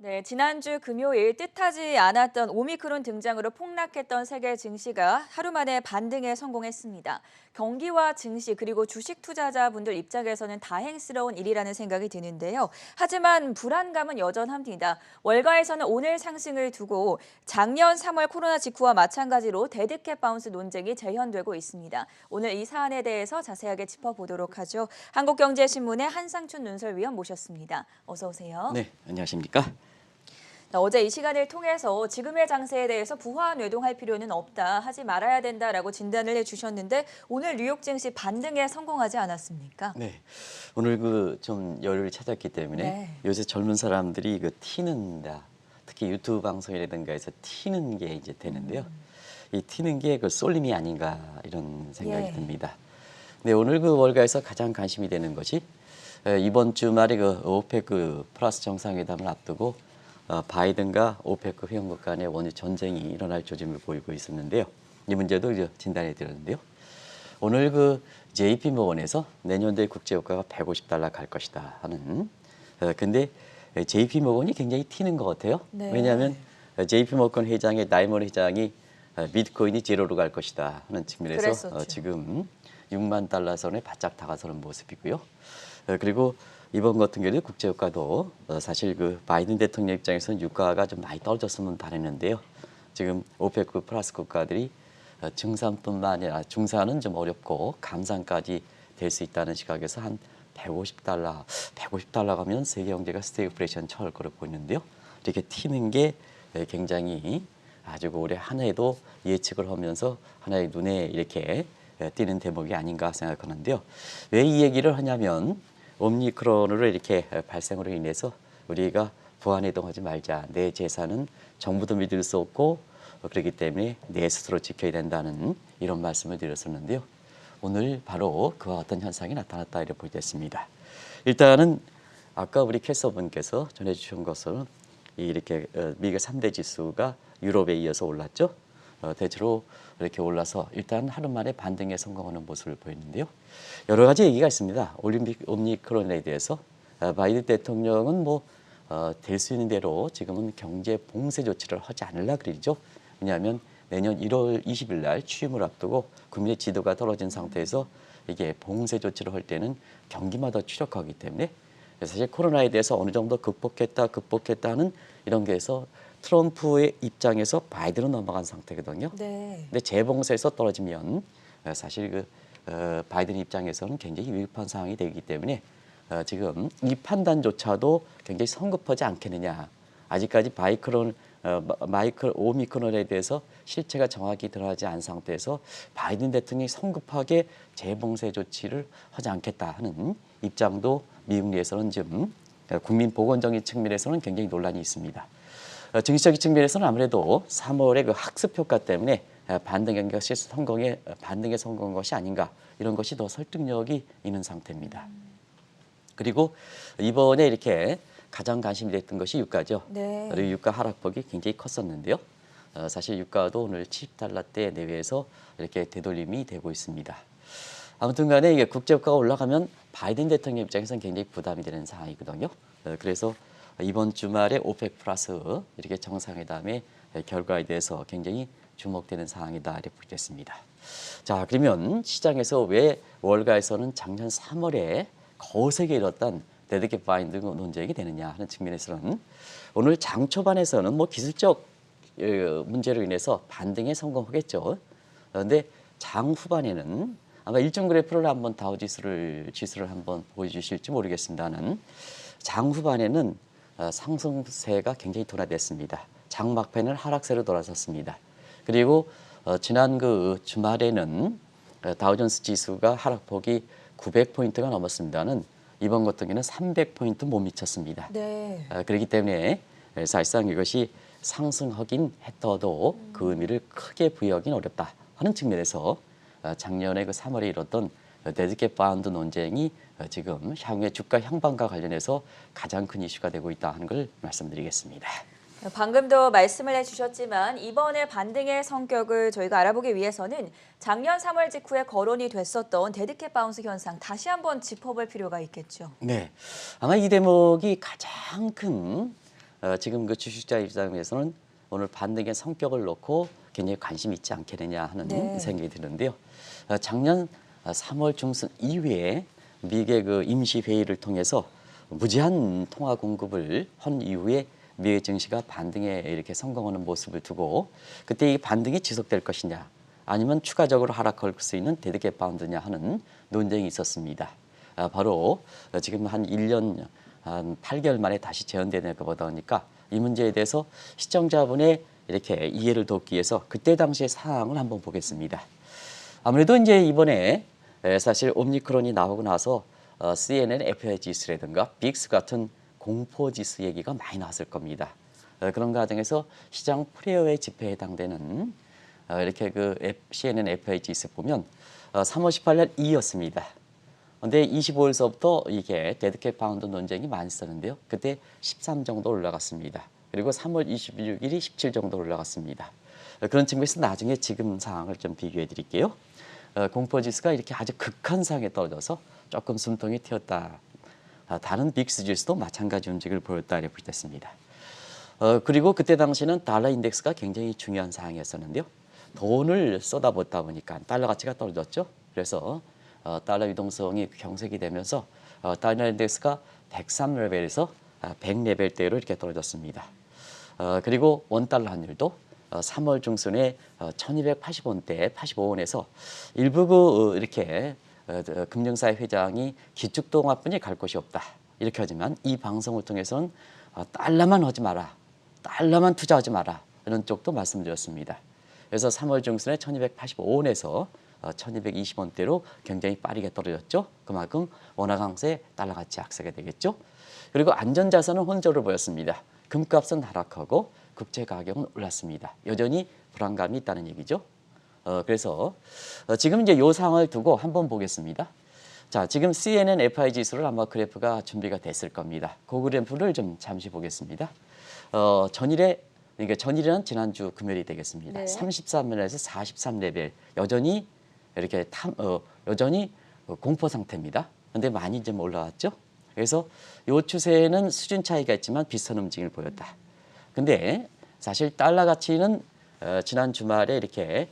네, 지난주 금요일 뜻하지 않았던 오미크론 등장으로 폭락했던 세계 증시가 하루 만에 반등에 성공했습니다. 경기와 증시 그리고 주식 투자자분들 입장에서는 다행스러운 일이라는 생각이 드는데요. 하지만 불안감은 여전합니다. 월가에서는 오늘 상승을 두고 작년 3월 코로나 직후와 마찬가지로 데드캣 바운스 논쟁이 재현되고 있습니다. 오늘 이 사안에 대해서 자세하게 짚어보도록 하죠. 한국경제신문의 한상춘 논설위원 모셨습니다. 어서 오세요. 네, 안녕하십니까? 어제 이 시간을 통해서 지금의 장세에 대해서 부화 뇌동할 필요는 없다, 하지 말아야 된다라고 진단을 해주셨는데 오늘 뉴욕 증시 반등에 성공하지 않았습니까? 네, 오늘 좀 여유를 찾았기 때문에 네. 요새 젊은 사람들이 튀는다, 특히 유튜브 방송이라든가 해서 튀는 게 이제 되는데요. 이 튀는 게 쏠림이 아닌가 이런 생각이 예. 듭니다. 네, 오늘 월가에서 가장 관심이 되는 것이 이번 주말에 오페크 플러스 정상회담을 앞두고 바이든과 오페크 회원국 간의 원유 전쟁이 일어날 조짐을 보이고 있었는데요. 이 문제도 이제 진단해 드렸는데요. 오늘 JP모건에서 내년도에 국제유가가 150달러 갈 것이다 하는. 근데 JP모건이 굉장히 튀는 것 같아요. 네. 왜냐하면 JP모건 회장의 나이먼 회장이 비트코인이 제로로 갈 것이다 하는 측면에서 그랬었죠. 지금 6만 달러 선에 바짝 다가서는 모습이고요. 그리고 이번 같은 경우에 국제유가도 사실 바이든 대통령 입장에서는 유가가 좀 많이 떨어졌으면 바랬는데요. 지금 오페크 플러스 국가들이 증산뿐만 아니라 중산은 좀 어렵고 감산까지 될 수 있다는 시각에서 한 150달러 가면 세계 경제가 스태그플레이션 처할 거로 보이는데요. 이렇게 튀는 게 굉장히 아주 올해 한 해도 예측을 하면서 하나의 눈에 이렇게 띄는 대목이 아닌가 생각하는데요. 왜 이 얘기를 하냐면 오미크론으로 이렇게 발생으로 인해서 우리가 부안해동하지 말자. 내 재산은 정부도 믿을 수 없고 그렇기 때문에 내 스스로 지켜야 된다는 이런 말씀을 드렸었는데요. 오늘 바로 그와 같은 현상이 나타났다 이렇게 보겠습니다. 일단은 아까 우리 캐서분께서 전해주신 것은 이렇게 미국 3대 지수가 유럽에 이어서 올랐죠. 대체로 이렇게 올라서 일단 하루 만에 반등에 성공하는 모습을 보이는데요. 여러 가지 얘기가 있습니다. 오미크론에 대해서 바이든 대통령은 될 수 있는 대로 지금은 경제 봉쇄 조치를 하지 않으려 그러죠. 왜냐하면 내년 1월 20일 날 취임을 앞두고 국민의 지도가 떨어진 상태에서 이게 봉쇄 조치를 할 때는 경기마다 추력하기 때문에 사실 코로나에 대해서 어느 정도 극복했다는 이런 게서 트럼프의 입장에서 바이든은 넘어간 상태거든요. 네. 근데 재봉쇄에서 떨어지면 사실 바이든 입장에서는 굉장히 위급한 상황이 되기 때문에 지금 이 판단조차도 굉장히 성급하지 않겠느냐. 아직까지 오미크론에 대해서 실체가 정확히 드러나지 않은 상태에서 바이든 대통령이 성급하게 재봉쇄 조치를 하지 않겠다 하는 입장도 미국 내에서는 지금 국민보건적인 측면에서는 굉장히 논란이 있습니다. 증시적인 측면에서는 아무래도 3월의 학습 효과 때문에 반등한 것이 반등에 성공한 것이 아닌가 이런 것이 더 설득력이 있는 상태입니다. 그리고 이번에 이렇게 가장 관심이 됐던 것이 유가죠. 네. 그리고 유가 하락폭이 굉장히 컸었는데요. 사실 유가도 오늘 70달러대 내외에서 이렇게 되돌림이 되고 있습니다. 아무튼 간에 이게 국제유가가 올라가면 바이든 대통령 입장에서는 굉장히 부담이 되는 상황이거든요. 그래서 이번 주말에 오펙 플러스 이렇게 정상회담의 결과에 대해서 굉장히 주목되는 상황이다 이렇게 보겠습니다. 자, 그러면 시장에서 왜 월가에서는 작년 3월에 거세게 일었던 데드캣 바운스 논쟁이 되느냐 하는 측면에서는 오늘 장 초반에서는 기술적 문제로 인해서 반등에 성공하겠죠. 그런데 장 후반에는 아마 일정 그래프를 한번 지수를 한번 보여주실지 모르겠습니다만 장 후반에는 상승세가 굉장히 둔화됐습니다. 장 막판에는 하락세로 돌아섰습니다. 그리고 지난 주말에는 다우존스 지수가 하락폭이 900포인트가 넘었습니다는 이번 같은 경우는 300포인트 못 미쳤습니다. 네. 그렇기 때문에 사실상 이것이 상승하긴 했더라도 그 의미를 크게 부여하기는 어렵다 하는 측면에서 작년에 3월에 이뤘던 데드캣 바운스 논쟁이 지금 향후의 주가 향방과 관련해서 가장 큰 이슈가 되고 있다 하는 걸 말씀드리겠습니다. 방금도 말씀을 해주셨지만 이번에 반등의 성격을 저희가 알아보기 위해서는 작년 3월 직후에 거론이 됐었던 데드캣 바운스 현상 다시 한번 짚어볼 필요가 있겠죠. 네, 아마 이 대목이 가장 큰 지금 그 주식자 입장에서는 오늘 반등의 성격을 놓고 굉장히 관심 있지 않겠느냐 하는 네. 생각이 드는데요. 작년 3월 중순 이후에 미국의 그 임시 회의를 통해서 무제한 통화 공급을 한 이후에 미국 증시가 반등에 이렇게 성공하는 모습을 두고 그때 이 반등이 지속될 것이냐 아니면 추가적으로 하락할 수 있는 데드캣 바운드냐 하는 논쟁이 있었습니다. 바로 지금 한 1년 한 8개월 만에 다시 재현되는 것보다 보니까 이 문제에 대해서 시청자분의 이렇게 이해를 돕기 위해서 그때 당시의 상황을 한번 보겠습니다. 아무래도 이제 이번에 사실 오미크론이 나오고 나서 CNN, FOMC 지수라든가 빅스 같은 공포 지수 얘기가 많이 나왔을 겁니다. 그런 과정에서 시장 프레어의 지표에 해당되는 이렇게 그 CNN, FOMC 지수 보면 3월 18일 2였습니다. 근데 25일서부터 이게 데드캣 바운드 논쟁이 많이 있었는데요. 그때 13 정도 올라갔습니다. 그리고 3월 26일이 17 정도 올라갔습니다. 그런 측면에서 나중에 지금 상황을 좀 비교해 드릴게요. 공포지수가 이렇게 아주 극한상에 떨어져서 조금 숨통이 튀었다. 다른 빅스 지수도 마찬가지 움직임을 보였다 이렇게 됐습니다. 그리고 그때 당시는 달러 인덱스가 굉장히 중요한 사항이었었는데요. 돈을 쏟아붓다 보니까 달러 가치가 떨어졌죠. 그래서 달러 유동성이 경색이 되면서 달러 인덱스가 103레벨에서 100레벨대로 이렇게 떨어졌습니다. 그리고 원달러 환율도 3월 중순에 1280원대 85원에서 일부 이렇게 금융사회 회장이 기축통화뿐이 갈 곳이 없다. 이렇게 하지만 이 방송을 통해서는 달러만 하지 마라. 달러만 투자하지 마라. 이런 쪽도 말씀드렸습니다. 그래서 3월 중순에 1285원에서 1220원대로 굉장히 빠르게 떨어졌죠. 그만큼 원화 강세, 달러 가치 약세가 되겠죠. 그리고 안전자산은 혼조를 보였습니다. 금값은 하락하고 국채 가격은 올랐습니다. 여전히 불안감이 있다는 얘기죠. 그래서 지금 이제 이 상황을 두고 한번 보겠습니다. 자, 지금 CNN FI 지수를 아마 그래프가 준비가 됐을 겁니다. 그 그래프를 좀 잠시 보겠습니다. 전일에 그러니까 전일은 지난주 금요일이 되겠습니다. 네. 33레벨에서 43레벨 여전히 이렇게 여전히 공포 상태입니다. 그런데 많이 좀 올라왔죠. 그래서 이 추세는 수준 차이가 있지만 비슷한 움직임을 보였다. 근데 사실 달러 가치는 지난 주말에 이렇게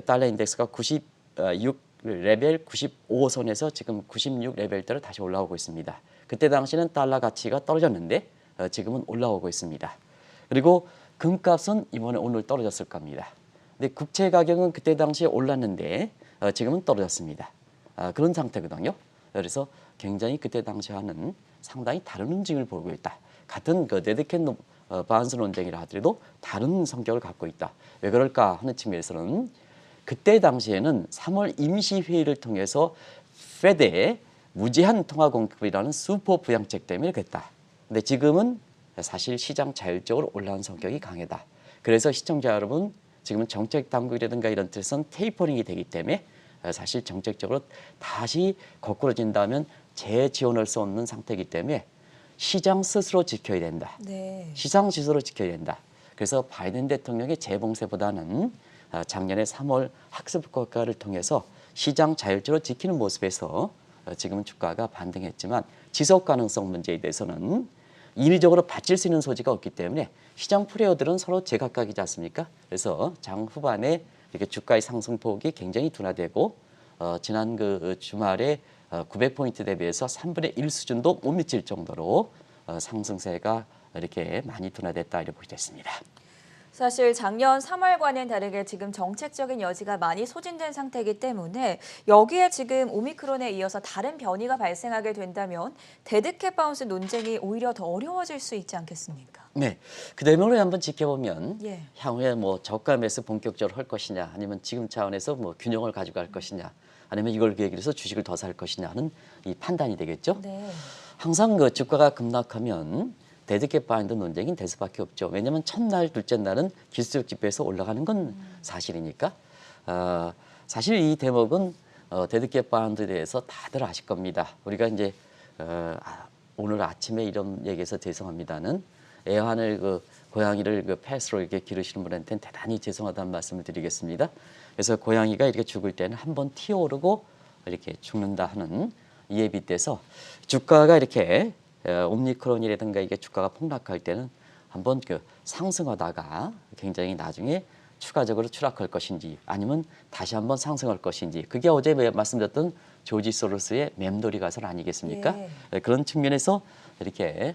달러 인덱스가 96레벨 95선에서 지금 96레벨대로 다시 올라오고 있습니다. 그때 당시는 달러 가치가 떨어졌는데 지금은 올라오고 있습니다. 그리고 금값은 이번에 오늘 떨어졌을 겁니다. 근데 국채 가격은 그때 당시에 올랐는데 지금은 떨어졌습니다. 그런 상태거든요. 그래서 굉장히 그때 당시와는 상당히 다른 움직임을 보이고 있다. 같은 그 데드캣 바운스 논쟁이라 하더라도 다른 성격을 갖고 있다. 왜 그럴까 하는 측면에서는 그때 당시에는 3월 임시회의를 통해서 페드의 무제한 통화 공급이라는 슈퍼 부양책 때문에 그랬다. 근데 지금은 사실 시장 자율적으로 올라온 성격이 강하다. 그래서 시청자 여러분 지금은 정책 당국이라든가 이런 뜻은 테이퍼링이 되기 때문에 사실 정책적으로 다시 거꾸로진다면 재지원할 수 없는 상태이기 때문에 시장 스스로 지켜야 된다. 네. 시장 지수로 지켜야 된다. 그래서 바이든 대통령의 재봉쇄보다는 작년에 3월 학습 효과를 통해서 시장 자율적으로 지키는 모습에서 지금은 주가가 반등했지만 지속 가능성 문제에 대해서는 인위적으로 받칠 수 있는 소지가 없기 때문에 시장 플레이어들은 서로 제각각이지 않습니까? 그래서 장 후반에 이렇게 주가의 상승폭이 굉장히 둔화되고 지난 그 주말에 900포인트 대비해서 3분의 1 수준도 못 미칠 정도로 상승세가 이렇게 많이 둔화됐다 이렇게 보겠습니다. 사실 작년 3월과는 다르게 지금 정책적인 여지가 많이 소진된 상태이기 때문에 여기에 지금 오미크론에 이어서 다른 변이가 발생하게 된다면 데드캣 바운스 논쟁이 오히려 더 어려워질 수 있지 않겠습니까? 네, 그 대목을 한번 지켜보면 예. 향후에 뭐 저가 매수 본격적으로 할 것이냐, 아니면 지금 차원에서 뭐 균형을 가져갈 것이냐, 아니면 이걸 계기로 주식을 더 살 것이냐는 이 판단이 되겠죠. 네. 항상 그 주가가 급락하면 데드캣 바운드 논쟁이 될 수밖에 없죠. 왜냐하면 첫날, 둘째 날은 기술적 지표에서 올라가는 건 사실이니까. 사실 이 대목은 데드캣 바운드에 대해서 다들 아실 겁니다. 우리가 이제 오늘 아침에 이런 얘기해서 죄송합니다는 애완을 그 고양이를 그 펫으로 이렇게 기르시는 분한테는 대단히 죄송하다는 말씀을 드리겠습니다. 그래서 고양이가 이렇게 죽을 때는 한번 튀어오르고 이렇게 죽는다 하는 이에 빗대서 주가가 이렇게 오미크론이라든가 이게 주가가 폭락할 때는 한번 그 상승하다가 굉장히 나중에 추가적으로 추락할 것인지 아니면 다시 한번 상승할 것인지 그게 어제 말씀드렸던 조지 소로스의 맴돌이 가설 아니겠습니까? 그런 측면에서 이렇게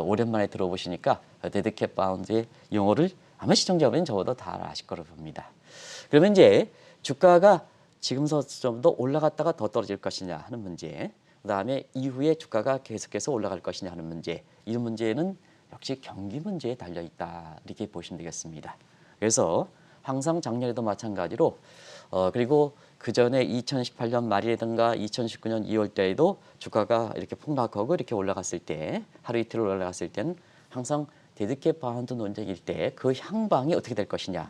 오랜만에 들어보시니까 데드캣 바운드의 용어를 아마 시청자분은 저보다 다 아실 거로 봅니다. 그러면 이제 주가가 지금서 좀 더 올라갔다가 더 떨어질 것이냐 하는 문제, 그다음에 이후에 주가가 계속해서 올라갈 것이냐 하는 문제, 이 문제는 역시 경기 문제에 달려 있다 이렇게 보시면 되겠습니다. 그래서 항상 작년에도 마찬가지로 그리고 그 전에 2018년 말이라든가 2019년 2월 때에도 주가가 이렇게 폭락하고 이렇게 올라갔을 때 하루 이틀 올라갔을 때는 항상 데드캣 바운드 논쟁일 때 그 향방이 어떻게 될 것이냐,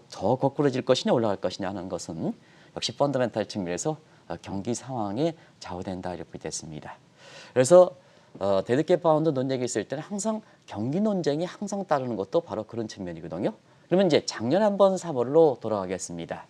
더 거꾸로질 것이냐 올라갈 것이냐 하는 것은 역시 펀더멘탈 측면에서 경기 상황에 좌우된다 이렇게 됐습니다. 그래서 데드캣 바운드 논쟁이 있을 때는 항상 경기 논쟁이 항상 따르는 것도 바로 그런 측면이거든요. 그러면 이제 작년 한번 3월로 돌아가겠습니다.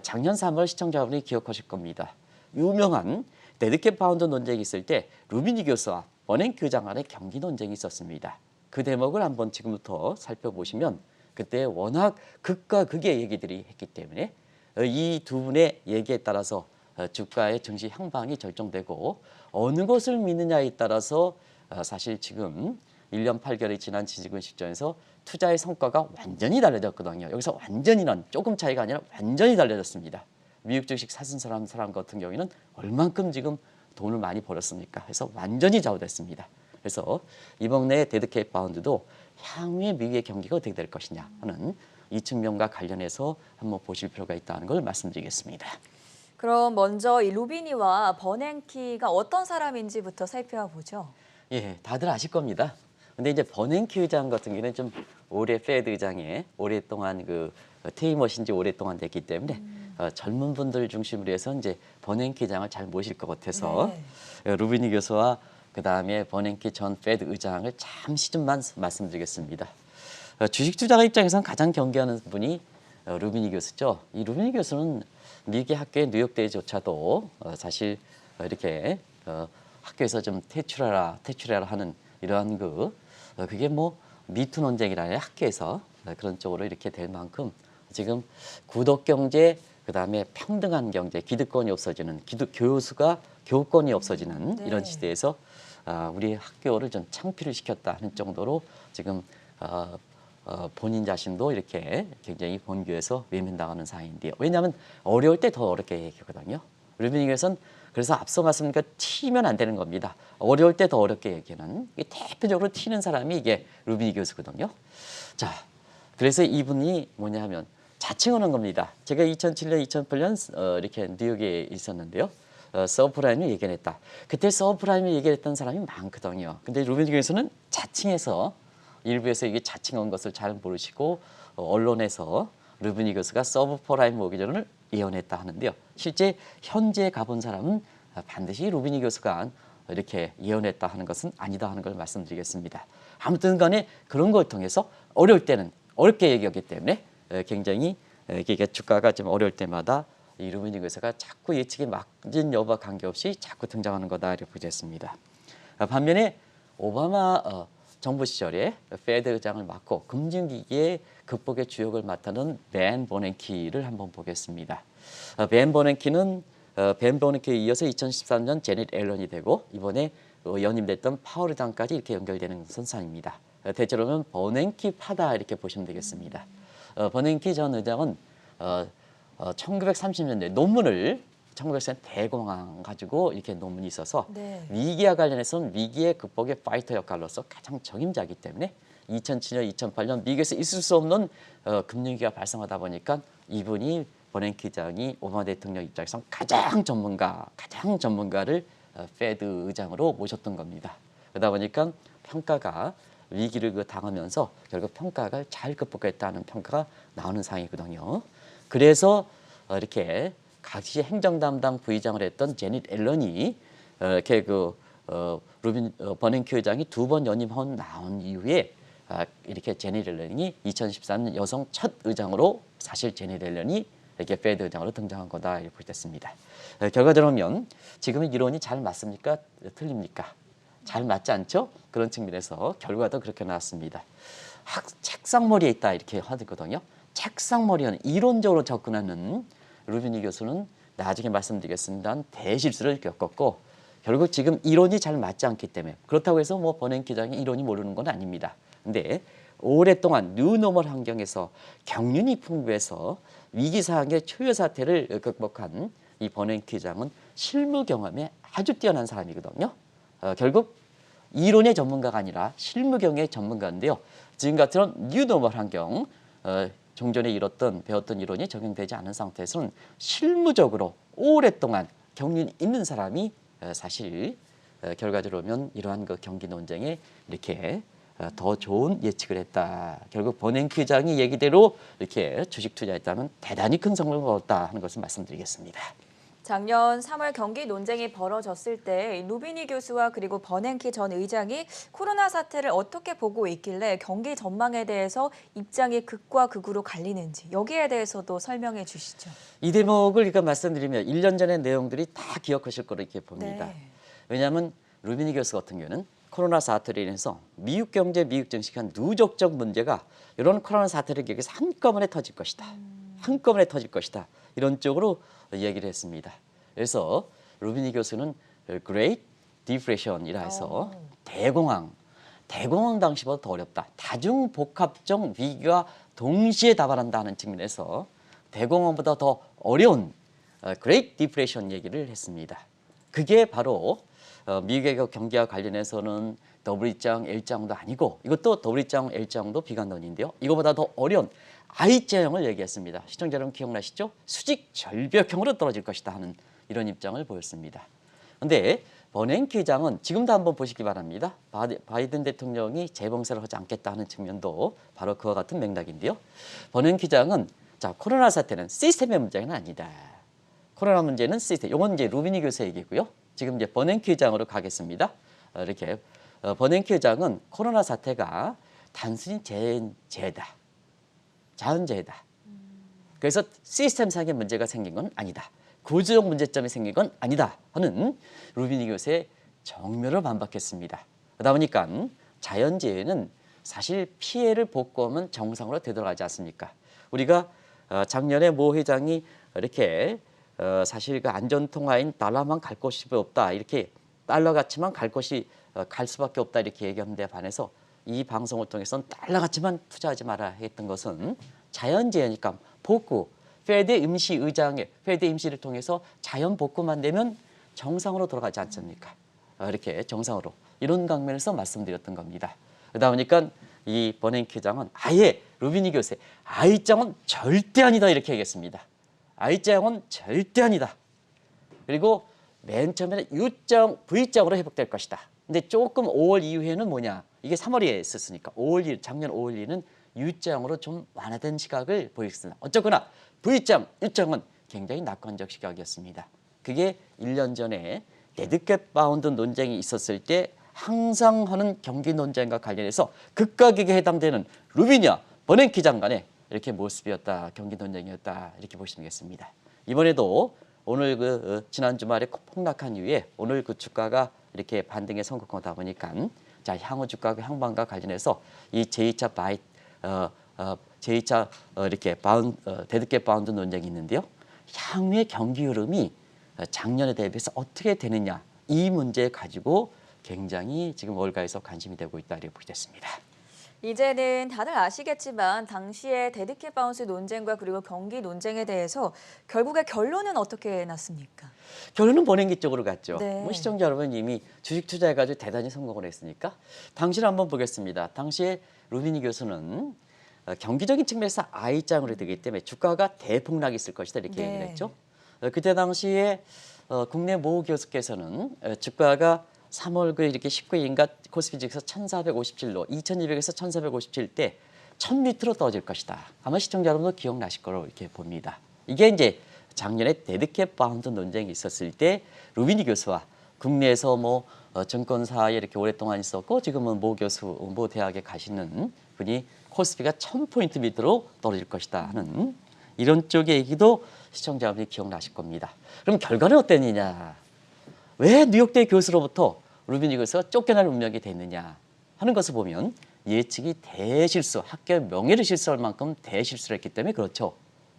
작년 3월 시청자분이 기억하실 겁니다. 유명한 데드캣 바운드 논쟁이 있을 때 루비니 교수와 버냉키 의장 간의 경기 논쟁이 있었습니다. 그 대목을 한번 지금부터 살펴보시면 그때 워낙 극과 극의 얘기들이 했기 때문에 이 두 분의 얘기에 따라서 주가의 증시 향방이 결정되고 어느 것을 믿느냐에 따라서 사실 지금 1년 8개월이 지난 지지금 시점에서 투자의 성과가 완전히 달라졌거든요. 여기서 완전히는 조금 차이가 아니라 완전히 달라졌습니다. 미국 주식 사신 사람 같은 경우에는 얼만큼 지금 돈을 많이 벌었습니까? 해서 완전히 좌우됐습니다. 그래서 이번에 데드캣 바운드도 향후에 미국의 경기가 어떻게 될 것이냐 하는 이 측면과 관련해서 한번 보실 필요가 있다는 걸 말씀드리겠습니다. 그럼 먼저 이 루비니와 버냉키가 어떤 사람인지부터 살펴보죠. 예, 다들 아실 겁니다. 근데 이제 버냉키 의장 같은 경우는 좀 올해 페드 의장에 오랫동안 그 퇴임하신 지 오랫동안 됐기 때문에 젊은 분들 중심으로 해서 이제 버냉키 의장을 잘 모실 것 같아서 루비니 교수와 그 다음에 버냉키 전 페드 의장을 잠시 좀 말씀드리겠습니다. 주식 투자가 입장에서는 가장 경계하는 분이 루비니 교수죠. 이 루비니 교수는 미국의 학교의 뉴욕대조차도 사실 이렇게 학교에서 좀 퇴출해라 하는 이러한 그게 뭐 미투 논쟁이라 해 학교에서 그런 쪽으로 이렇게 될 만큼 지금 구독 경제 그다음에 평등한 경제 기득권이 없어지는 교수가 교권이 없어지는 이런 시대에서 우리 학교를 좀 창피를 시켰다 하는 정도로 지금 본인 자신도 이렇게 굉장히 본교에서 외면당하는 상황인데요. 왜냐하면 어려울 때 더 어렵게 얘기하거든요. 루비니에서는 그래서 앞서 말씀드린 튀면 안 되는 겁니다. 어려울 때 더 어렵게 얘기하는 대표적으로 튀는 사람이 이게 루비니 교수거든요. 자, 그래서 이분이 뭐냐 하면 자칭하는 겁니다. 제가 2007년, 2008년 이렇게 뉴욕에 있었는데요. 서브프라임을 예견했다. 그때 서브프라임을 예견했던 사람이 많거든요. 근데 루비니 교수는 자칭해서 일부에서 이게 자칭한 것을 잘 모르시고 언론에서 루비니 교수가 서브프라임 모기지를 예언했다 하는데요. 실제 현재 가본 사람은 반드시 루비니 교수가 이렇게 예언했다 하는 것은 아니다 하는 걸 말씀드리겠습니다. 아무튼 간에 그런 걸 통해서 어려울 때는 어렵게 얘기하기 때문에 굉장히 이게 주가가 좀 어려울 때마다 이 루비니 교수가 자꾸 예측에 맞은 여부와 관계없이 자꾸 등장하는 거다 이렇게 보겠습니다. 반면에 오바마 정부 시절에 페드 의장을 맡고 금융위기의 극복의 주역을 맡아는 벤 버냉키를 한번 보겠습니다. 벤 버냉키는 벤 버냉키에 이어서 2013년 제닛 앨런이 되고 이번에 연임됐던 파월 의장까지 이렇게 연결되는 선상입니다. 대체로는 버냉키 파다 이렇게 보시면 되겠습니다. 버냉키 전 의장은 1930년대 논문을 1900년 대공황 가지고 이렇게 논문이 있어서 위기와 관련해서는 위기의 극복의 파이터 역할로서 가장 적임자이기 때문에 2007년, 2008년 미국에서 있을 수 없는 금융위기가 발생하다 보니까 이분이 버냉키 의장이 오바마 대통령 입장에서 가장 전문가를 페드 의장으로 모셨던 겁니다. 그러다 보니까 평가가 위기를 당하면서 결국 평가가 잘 극복했다는 평가가 나오는 상황이거든요. 그래서 이렇게 같이 행정 담당 부의장을 했던 제닛 앨런이 이렇게 버냉키 의장이 두 번 연임한 나온 이후에 이렇게 제닛 앨런이 2013년 여성 첫 의장으로 사실 제닛 앨런이 이렇게 페드 의장으로 등장한 거다 이렇게 됐습니다. 결과적으로 보면 지금의 이론이 잘 맞습니까? 틀립니까? 잘 맞지 않죠? 그런 측면에서 결과도 그렇게 나왔습니다. 책상머리에 있다 이렇게 하거든요. 책상머리는 이론적으로 접근하는 루비니 교수는 나중에 말씀드리겠습니다. 대실수를 겪었고 결국 지금 이론이 잘 맞지 않기 때문에 그렇다고 해서 뭐 버냉키 장이 이론이 모르는 건 아닙니다. 근데 오랫동안 뉴노멀 환경에서 경륜이 풍부해서 위기 상황의 초유 사태를 극복한 이 버냉키 장은 실무 경험에 아주 뛰어난 사람이거든요. 결국 이론의 전문가가 아니라 실무 경험의 전문가인데요. 지금 같은 뉴노멀 환경, 종전에 배웠던 이론이 적용되지 않은 상태에서는 실무적으로 오랫동안 경륜이 있는 사람이 사실 결과적으로 보면 이러한 그 경기 논쟁에 이렇게 더 좋은 예측을 했다. 결국 버냉키 장이 얘기대로 이렇게 주식 투자했다면 대단히 큰 성공을 거뒀다 하는 것을 말씀드리겠습니다. 작년 3월 경기 논쟁이 벌어졌을 때 루비니 교수와 그리고 버냉키 전 의장이 코로나 사태를 어떻게 보고 있길래 경기 전망에 대해서 입장이 극과 극으로 갈리는지 여기에 대해서도 설명해 주시죠. 이 대목을 이렇게 말씀드리면 1년 전의 내용들이 다 기억하실 거로 이렇게 봅니다. 네. 왜냐하면 루비니 교수 같은 경우는 코로나 사태로 인해서 미국 경제, 미국 증시가 누적적 문제가 이런 코로나 사태를 계기해서 한꺼번에 터질 것이다. 한꺼번에 터질 것이다. 이런 쪽으로 얘기를 했습니다. 그래서 루비니 교수는 Great Depression이라 해서 대공황 당시보다 더 어렵다. 다중복합적 위기가 동시에 다발한다는 측면에서 대공황보다 더 어려운 Great Depression 얘기를 했습니다. 그게 바로 미국의 경기와 관련해서는 W장, L장도 아니고 이것도 W장, L장도 비관론인데요. 이거보다 더 어려운 I자형을 얘기했습니다. 시청자 여러분 기억나시죠? 수직 절벽형으로 떨어질 것이다 하는 이런 입장을 보였습니다. 그런데 버냉키 장은 지금도 한번 보시기 바랍니다. 바이든 대통령이 재봉쇄를 하지 않겠다 하는 측면도 바로 그와 같은 맥락인데요. 버냉키 장은 자, 코로나 사태는 시스템의 문제는 아니다. 코로나 문제는 시스템. 이건 이제 루비니 교수 얘기고요. 지금 이제 버냉키 장으로 가겠습니다. 이렇게 버냉키 장은 코로나 사태가 단순히 재해다. 자연재해다. 그래서 시스템상의 문제가 생긴 건 아니다. 구조적 문제점이 생긴 건 아니다 하는 루비니 교수의 정면을 반박했습니다. 그러다 보니까 자연재해는 사실 피해를 복구하면 정상으로 되돌아가지 않습니까? 우리가 작년에 모 회장이 이렇게 사실 그 안전통화인 달러만 갈 곳이 없다. 이렇게 달러 가치만 갈 수밖에 없다. 이렇게 얘기하는 데 반해서 이 방송을 통해서는 달러 가치만 투자하지 마라 했던 것은 자연재해니까 복구, 페드 임시를 통해서 자연 복구만 되면 정상으로 돌아가지 않습니까? 이렇게 정상으로 이런 강면에서 말씀드렸던 겁니다. 그러다 보니까 이 버냉키 장은 아예 루비니 교수의 I장은 절대 아니다 이렇게 얘기했습니다. I장은 절대 아니다. 그리고 맨 처음에는 U장, V장으로 회복될 것이다. 근데 조금 5월 이후에는 뭐냐? 이게 3월에 있었으니까 작년 5월 2일은 U장으로 좀 완화된 시각을 보였습니다. 어쨌거나 V장, U장은 굉장히 낙관적 시각이었습니다. 그게 1년 전에 데드캣 바운드 논쟁이 있었을 때 항상 하는 경기 논쟁과 관련해서 극과 극에 해당되는 루비니와 버냉키 장관의 이렇게 모습이었다. 경기 논쟁이었다. 이렇게 보시면 되겠습니다. 이번에도 오늘 지난 주말에 폭락한 이후에 오늘 그 주가가 이렇게 반등에 성공하다 보니까 자, 향후 주가 향방과 관련해서 이 제2차 이렇게 데드캣 바운드 논쟁이 있는데요. 향후의 경기 흐름이 작년에 대비해서 어떻게 되느냐 이 문제 가지고 굉장히 지금 월가에서 관심이 되고 있다 이렇게 보게 됐습니다. 이제는 다들 아시겠지만 당시의 데드캣 바운스 논쟁과 그리고 경기 논쟁에 대해서 결국의 결론은 어떻게 났습니까? 결론은 버냉키 쪽으로 갔죠. 네. 뭐 시청자 여러분 이미 주식 투자해가지고 대단히 성공을 했으니까 당시를 한번 보겠습니다. 당시에 루비니 교수는 경기적인 측면에서 I장으로 되기 때문에 주가가 대폭락이 있을 것이다 이렇게 네. 얘기를 했죠. 그때 당시에 국내 모 교수께서는 주가가 3월 이렇게 19일인가 코스피 지수에서 1457로 2200에서 1457대 1000밑으로 떨어질 것이다. 아마 시청자 여러분도 기억나실 거로 이렇게 봅니다. 이게 이제 작년에 데드캣 바운드 논쟁이 있었을 때 루비니 교수와 국내에서 뭐 증권사에 이렇게 오랫동안 있었고 지금은 모 대학에 가시는 분이 코스피가 1000포인트 밑으로 떨어질 것이다 하는 이런 쪽의 얘기도 시청자 여러분이 기억나실 겁니다. 그럼 결과는 어땠느냐? 왜 뉴욕대 교수로부터 루비닉에서 쫓겨날 운명이 됐느냐 하는 것을 보면 예측이 대실수, 학교의 명예를 실수할 만큼 대실수를 했기 때문에 그렇죠.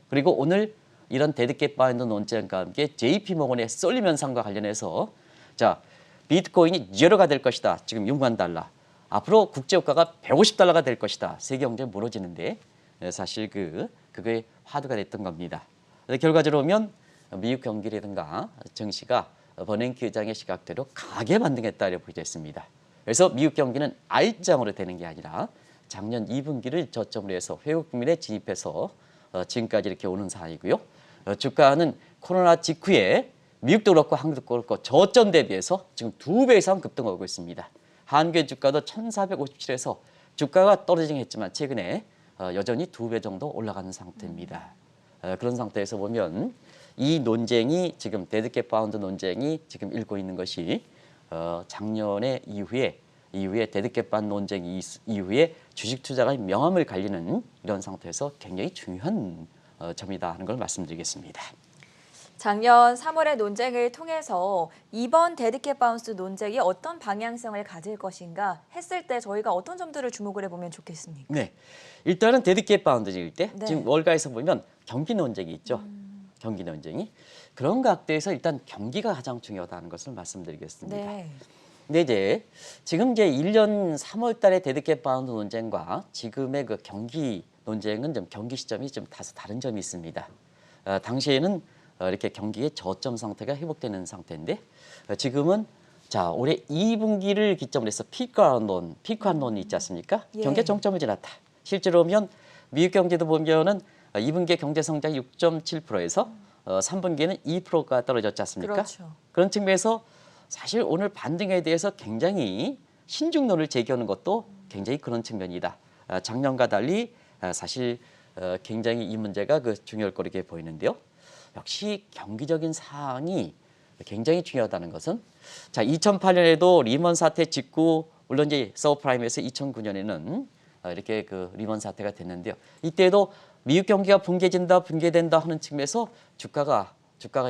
그리고 오늘 이런 데드캣 바운드 논쟁과 함께 JP모건의 썰림 현상과 관련해서 자, 비트코인이 제로가 될 것이다. 지금 6만 달러. 앞으로 국제유가가 150달러가 될 것이다. 세계 경제가 무너지는데 사실 그게 화두가 됐던 겁니다. 결과적으로 보면 미국 경기라든가 증시가 버냉키 의장의 시각대로 강하게 반등했다고 보여졌습니다. 그래서 미국 경기는 R장으로 되는 게 아니라 작년 2분기를 저점으로 해서 회복 국면에 진입해서 지금까지 이렇게 오는 상황이고요. 주가는 코로나 직후에 미국도 그렇고 한국도 그렇고 저점 대비해서 지금 2배 이상 급등하고 있습니다. 한국의 주가도 1457에서 주가가 떨어지긴 했지만 최근에 여전히 2배 정도 올라가는 상태입니다. 그런 상태에서 보면 이 논쟁이 지금 데드캣 바운드 논쟁이 지금 일고 있는 것이 작년에 이후에 데드캣 바운드 논쟁 이후에 주식 투자가 명암을 갈리는 이런 상태에서 굉장히 중요한 점이다 하는 걸 말씀드리겠습니다. 작년 3월의 논쟁을 통해서 이번 데드캣 바운스 논쟁이 어떤 방향성을 가질 것인가 했을 때 저희가 어떤 점들을 주목을 해보면 좋겠습니까? 네, 일단은 데드캣 바운드일 때 네. 지금 월가에서 보면 경기 논쟁이 있죠. 경기 논쟁이 그런 각도에서 일단 경기가 가장 중요하다는 것을 말씀드리겠습니다. 네. 근데 이제 지금 이제 1년 3월 달에 데드캣 바운드 논쟁과 지금의 그 경기 논쟁은 좀 경기 시점이 좀 다소 다른 점이 있습니다. 당시에는 이렇게 경기의 저점 상태가 회복되는 상태인데 지금은 자 올해 2분기를 기점으로 해서 피크한 논이 있지 않습니까? 예. 경기 정점을 지났다. 실제로 보면 미국 경제도 보면은 2분기 경제 성장이 6.7%에서 3분기에는 2%가 떨어졌지 않습니까? 그렇죠. 그런 측면에서 사실 오늘 반등에 대해서 굉장히 신중론을 제기하는 것도 굉장히 그런 측면이다. 작년과 달리 사실 굉장히 이 문제가 중요할 거리게 보이는데요. 역시 경기적인 사항이 굉장히 중요하다는 것은 자 2008년에도 리먼 사태 직후 물론 이제 서브프라임에서 2009년에는 이렇게 리먼 사태가 됐는데요. 이때도 미국 경기가 붕괴된다 하는 측면에서 주가가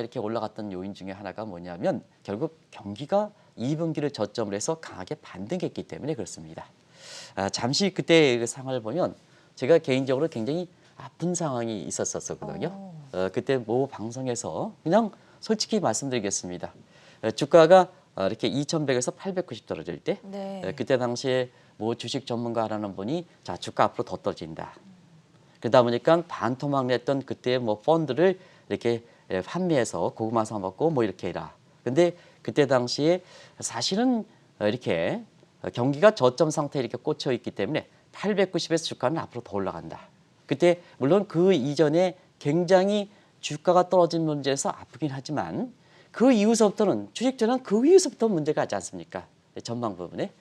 이렇게 올라갔던 요인 중에 하나가 뭐냐면 결국 경기가 2분기를 저점으로 해서 강하게 반등했기 때문에 그렇습니다. 잠시 그때 그 상황을 보면 제가 개인적으로 굉장히 아픈 상황이 있었거든요. 그때 모 방송에서 그냥 솔직히 말씀드리겠습니다. 주가가 이렇게 2,100에서 890 떨어질 때 네. 그때 당시에 모 주식 전문가라는 분이 자 주가 앞으로 더 떨어진다. 그러다 보니까 반토막 냈던 그때 뭐 펀드를 이렇게 판매해서 고구마 사 먹고 뭐 이렇게 해라. 근데 그때 당시에 사실은 이렇게 경기가 저점 상태에 이렇게 꽂혀 있기 때문에 890에서 주가는 앞으로 더 올라간다. 그때 물론 그 이전에 굉장히 주가가 떨어진 문제에서 아프긴 하지만 그 이후서부터는 주식처는 그 이후서부터 문제가 있지 않습니까? 전망 부분에.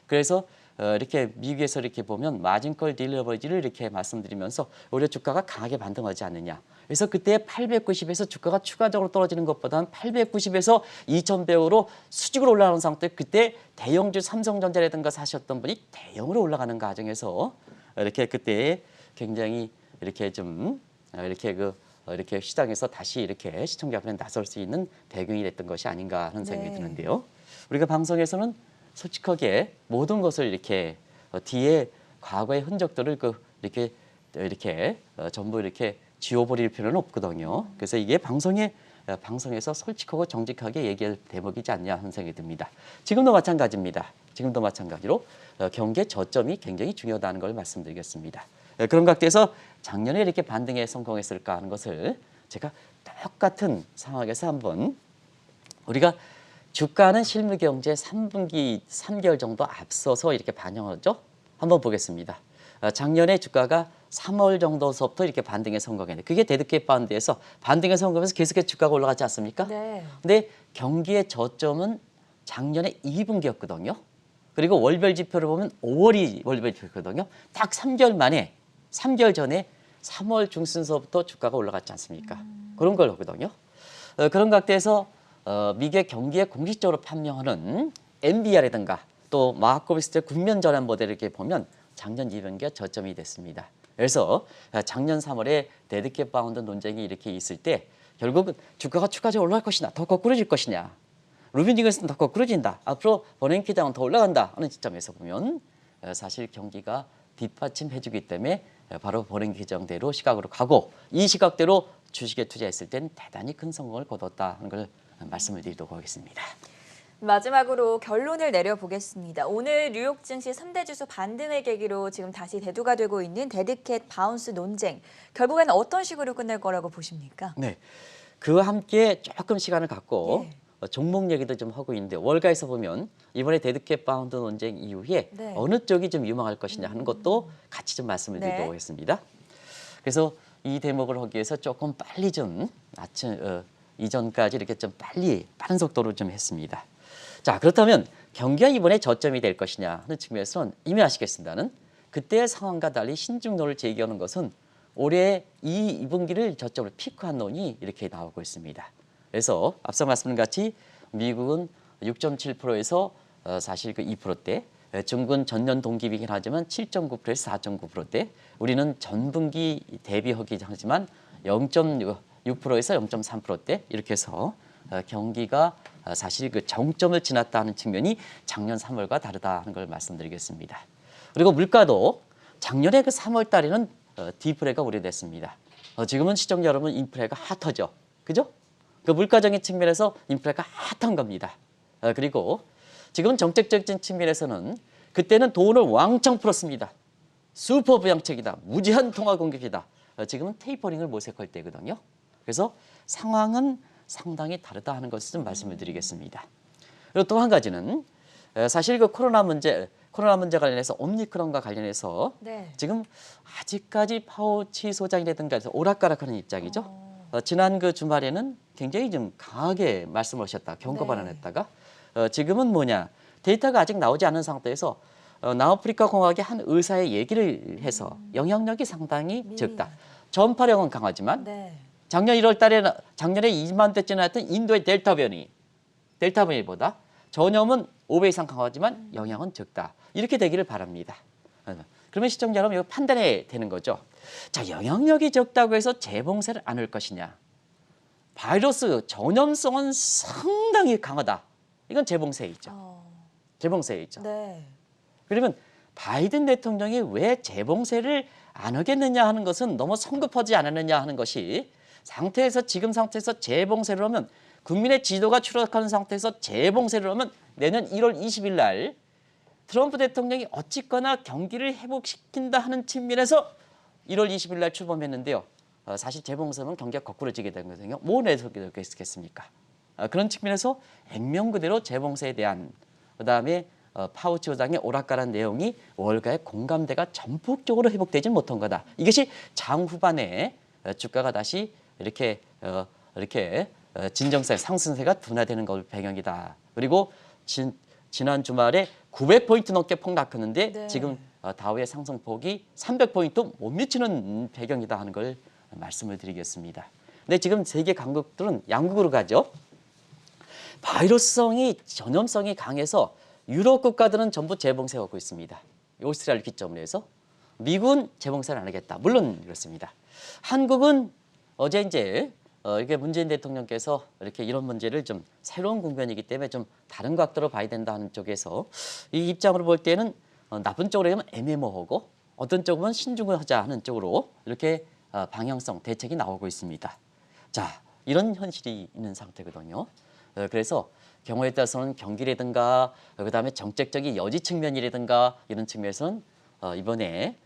그래서 이렇게 미국에서 이렇게 보면 마진콜 딜러버지를 이렇게 말씀드리면서 오히려 주가가 강하게 반등하지 않느냐. 그래서 그때 890에서 주가가 추가적으로 떨어지는 것보다는 890에서 2100으로 수직으로 올라가는 상태 그때 대형주 삼성전자라든가 사셨던 분이 대형으로 올라가는 과정에서 이렇게 그때 굉장히 이렇게 좀 이렇게 시장에서 다시 이렇게 시청자 앞에 나설 수 있는 배경이 됐던 것이 아닌가 하는 생각이 네. 드는데요. 우리가 방송에서는 솔직하게 모든 것을 이렇게 뒤에 과거의 흔적들을 이렇게 전부 이렇게 지워버릴 필요는 없거든요. 그래서 이게 방송에서 솔직하고 정직하게 얘기할 대목이지 않냐 하는 생각이 듭니다. 지금도 마찬가지입니다. 지금도 마찬가지로 경기의 저점이 굉장히 중요하다는 걸 말씀드리겠습니다. 그런 각도에서 작년에 이렇게 반등에 성공했을까 하는 것을 제가 똑같은 상황에서 한번 우리가 주가는 실물 경제 3분기 3개월 정도 앞서서 이렇게 반영하죠. 한번 보겠습니다. 작년에 주가가 3월 정도서부터 이렇게 반등에 성공했는데 그게 데드캣 바운드에서 반등에 성공해서 계속해서 주가가 올라가지 않습니까? 네. 근데 경기의 저점은 작년에 2분기였거든요. 그리고 월별 지표를 보면 5월이 월별 지표거든요. 딱 3개월 만에 3개월 전에 3월 중순서부터 주가가 올라갔지 않습니까? 그런 걸 보거든요. 그런 각도에서 미국의 경기에 공식적으로 판명하는 MBR이라든가 또 마코비스트 국면 전환 모델을 이렇게 보면 작년 2분기가 저점이 됐습니다. 그래서 작년 3월에 데드캣 바운드 논쟁이 이렇게 있을 때 결국은 주가가 추가적으로 올라갈 것이냐 더 거꾸로질 것이냐 루비닉은 더 거꾸러진다. 앞으로 버닝키 장은 더 올라간다 하는 지점에서 보면 사실 경기가 뒷받침해주기 때문에 바로 버닝키 장대로 시각으로 가고 이 시각대로 주식에 투자했을 땐 대단히 큰 성공을 거뒀다 하는 걸 말씀을 드리도록 하겠습니다. 마지막으로 결론을 내려보겠습니다. 오늘 뉴욕 증시 3대 지수 반등을 계기로 지금 다시 대두가 되고 있는 데드캣 바운스 논쟁. 결국에는 어떤 식으로 끝날 거라고 보십니까? 네, 그와 함께 조금 시간을 갖고 예. 종목 얘기도 좀 하고 있는데 월가에서 보면 이번에 데드캣 바운드 논쟁 이후에 네. 어느 쪽이 좀 유망할 것이냐 하는 것도 같이 좀 말씀을 네. 드리도록 하겠습니다. 그래서 이 대목을 하기 위해서 조금 빨리 좀 이전까지 이렇게 좀 빠른 속도로 좀 했습니다. 자, 그렇다면 경기가 이번에 저점이 될 것이냐 하는 측면에서는 이미 아시겠습니다는 그때의 상황과 달리 신중론을 제기하는 것은 올해 2분기를 저점으로 피크한 논이 이렇게 나오고 있습니다. 그래서 앞서 말씀드린 같이 미국은 6.7%에서 사실 그 2%대, 중국은 전년 동기이긴 하지만 7.9%에서 4.9%대, 우리는 전분기 대비하긴 하지만 0.6%에서 0.3%대 이렇게 해서 경기가 사실 그 정점을 지났다는 측면이 작년 3월과 다르다는 걸 말씀드리겠습니다. 그리고 물가도 작년에 그 3월 달에는 디플레가 우려됐습니다. 지금은 시청자 여러분 인플레가 핫하죠, 그죠? 그 물가적인 측면에서 인플레가 핫한 겁니다. 그리고 지금 정책적인 측면에서는 그때는 돈을 왕창 풀었습니다. 슈퍼 부양책이다, 무제한 통화 공급이다. 지금은 테이퍼링을 모색할 때거든요. 그래서 상황은 상당히 다르다 하는 것을 좀 말씀을 드리겠습니다. 그리고 또 한 가지는 사실 그 코로나 문제 관련해서 오미크론과 관련해서 네. 지금 아직까지 파우치 소장이라든가 해서 오락가락하는 입장이죠. 지난 그 주말에는 굉장히 좀 강하게 말씀하셨다, 경고 네. 발언했다가 지금은 뭐냐, 데이터가 아직 나오지 않은 상태에서 남아프리카 공화국의 한 의사의 얘기를 해서 영향력이 상당히 적다. 전파력은 강하지만 네. 작년 1월 달에 작년에 2만 대째 나왔던 인도의 델타 변이보다 전염은 5배 이상 강하지만 영향은 적다. 이렇게 되기를 바랍니다. 그러면 시청자 여러분 이거 판단해야 되는 거죠. 자, 영향력이 적다고 해서 재봉쇄를 안 할 것이냐. 바이러스 전염성은 상당히 강하다. 이건 재봉쇄이죠. 재봉쇄이죠. 네. 그러면 바이든 대통령이 왜 재봉쇄를 안 하겠느냐 하는 것은 너무 성급하지 않았느냐 하는 것이 지금 상태에서 재봉쇄를 하면 국민의 지도가 추락하는 상태에서 재봉쇄를 하면 내년 1월 20일 날 트럼프 대통령이 어찌거나 경기를 회복시킨다 하는 측면에서 1월 20일 날 출범했는데요. 사실 재봉쇄는 경기가 거꾸로지게 되거든요. 뭐 내석이 있겠습니까? 그런 측면에서 액면 그대로 재봉쇄에 대한 그다음에 파우치 의장의 오락가락 내용이 월가의 공감대가 전폭적으로 회복되지 못한 거다. 이것이 장 후반에 주가가 다시 이렇게 진정세 상승세가 둔화되는 걸 배경이다. 그리고 지난 주말에 900포인트 넘게 폭락했는데 네. 지금 다우의 상승폭이 300포인트 못 미치는 배경이다 하는 걸 말씀을 드리겠습니다. 근데 지금 세계 강국들은 양국으로 가죠. 바이러스성이 전염성이 강해서 유럽 국가들은 전부 재봉쇄하고 있습니다. 오스트리아를 기점으로 해서 미국은 재봉쇄를 안 하겠다. 물론 그렇습니다. 한국은 어제 이제 이게 문재인 대통령께서 이렇게 이런 문제를 좀 새로운 국면이기 때문에 좀 다른 각도로 봐야 된다는 쪽에서 이 입장으로 볼 때는 나쁜 쪽으로 하면 애매모호하고 어떤 쪽은 신중을 하자 하는 쪽으로 이렇게 방향성 대책이 나오고 있습니다. 자, 이런 현실이 있는 상태거든요. 그래서 경우에 따라서는 경기라든가 그다음에 정책적인 여지 측면이라든가 이런 측면에서는 이번에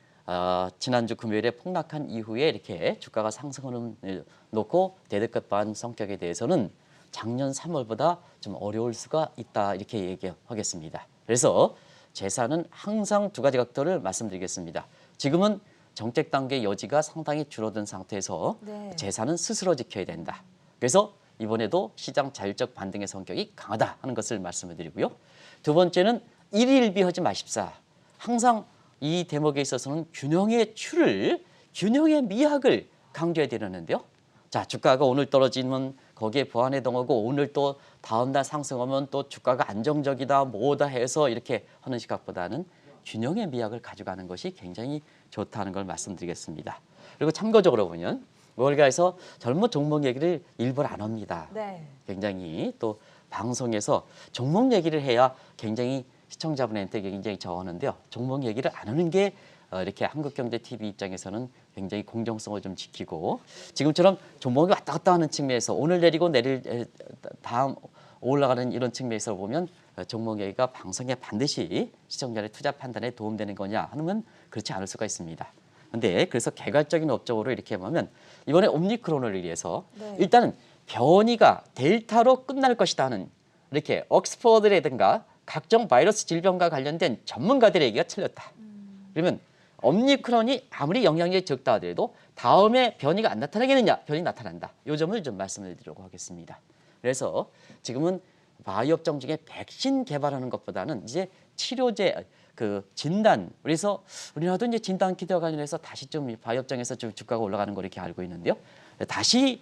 지난주 금요일에 폭락한 이후에 이렇게 주가가 상승하는 놓고 데드캣 바운스 성격에 대해서는 작년 3월보다 좀 어려울 수가 있다 이렇게 얘기하겠습니다. 그래서 재산은 항상 두 가지 각도를 말씀드리겠습니다. 지금은 정책 단계 여지가 상당히 줄어든 상태에서 네. 재산은 스스로 지켜야 된다. 그래서 이번에도 시장 자율적 반등의 성격이 강하다 하는 것을 말씀을 드리고요. 두 번째는 일희일비하지 마십사. 항상 이 대목에 있어서는 균형의 미학을 강조해야 되는데요. 자, 주가가 오늘 떨어지면 거기에 보완해 동하고 오늘 또 다음 날 상승하면 또 주가가 안정적이다 뭐다 해서 이렇게 하는 시각보다는 균형의 미학을 가져가는 것이 굉장히 좋다는 걸 말씀드리겠습니다. 그리고 참고적으로 보면 월가에서 젊은 종목 얘기를 일부러 안 합니다. 네. 굉장히 또 방송에서 종목 얘기를 해야 굉장히 시청자분한테 굉장히 저하는데요. 종목 얘기를 안 하는 게 이렇게 한국경제TV 입장에서는 굉장히 공정성을 좀 지키고 지금처럼 종목이 왔다 갔다 하는 측면에서 오늘 내리고 내릴 다음 올라가는 이런 측면에서 보면 종목 얘기가 방송에 반드시 시청자의 투자 판단에 도움되는 거냐 하면 그렇지 않을 수가 있습니다. 근데 그래서 개괄적인 업적으로 이렇게 보면 이번에 오미크론을 위해서 네. 일단은 변이가 델타로 끝날 것이다 하는 이렇게 옥스퍼드라든가 각종 바이러스 질병과 관련된 전문가들의 얘기가 틀렸다. 그러면 오미크론이 아무리 영향력이 적다 하더라도 다음에 변이가 안 나타나겠느냐? 변이 나타난다. 이 점을 좀 말씀을 드리려고 하겠습니다. 그래서 지금은 바이오 업종 중에 백신 개발하는 것보다는 이제 치료제 그 진단 그래서 우리나라도 이제 진단 키트와 관련해서 다시 좀 바이오 업종에서 좀 주가가 올라가는 걸 이렇게 알고 있는데요. 다시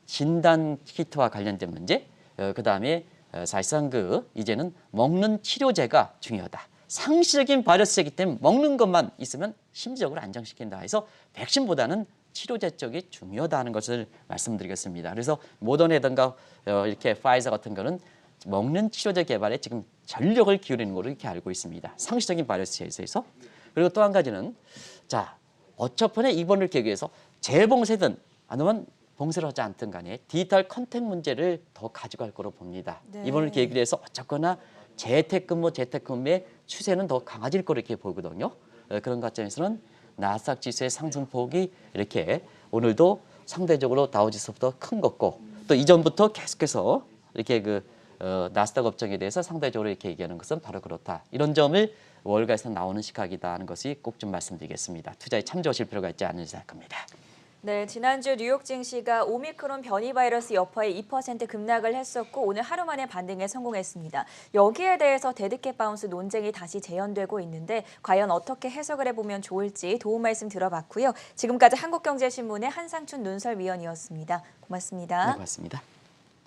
진단 키트와 관련된 문제, 그다음에 사실상 그 이제는 먹는 치료제가 중요하다. 상시적인 바이러스이기 때문에 먹는 것만 있으면 심리적으로 안정시킨다 해서 백신보다는 치료제 쪽이 중요하다는 것을 말씀드리겠습니다. 그래서 모더나든가 이렇게 파이저 같은 거는 먹는 치료제 개발에 지금 전력을 기울이는 걸로 이렇게 알고 있습니다. 상시적인 바이러스에 있어서. 그리고 또 한 가지는 자 어차피 이번을 계기 위해서 재봉쇄든 아니면 봉쇄를 하지 않든 간에 디지털 컨텐츠 문제를 더 가져갈 거로 봅니다. 네. 이번을 계기로 해서 어쨌거나 재택근무의 추세는 더 강해질 거로 이렇게 보거든요. 그런 관점에서는 나스닥 지수의 상승폭이 이렇게 오늘도 상대적으로 다우지수보다 큰 것고 또 이전부터 계속해서 이렇게 나스닥 업종에 대해서 상대적으로 이렇게 얘기하는 것은 바로 그렇다. 이런 점을 월가에서 나오는 시각이다 하는 것이 꼭 좀 말씀드리겠습니다. 투자에 참조하실 필요가 있지 않을까 생각합니다. 네, 지난주 뉴욕 증시가 오미크론 변이 바이러스 여파에 2% 급락을 했었고 오늘 하루 만에 반등에 성공했습니다. 여기에 대해서 데드캣 바운스 논쟁이 다시 재현되고 있는데 과연 어떻게 해석을 해보면 좋을지 도움 말씀 들어봤고요. 지금까지 한국경제신문의 한상춘 논설위원이었습니다. 고맙습니다. 네, 고맙습니다.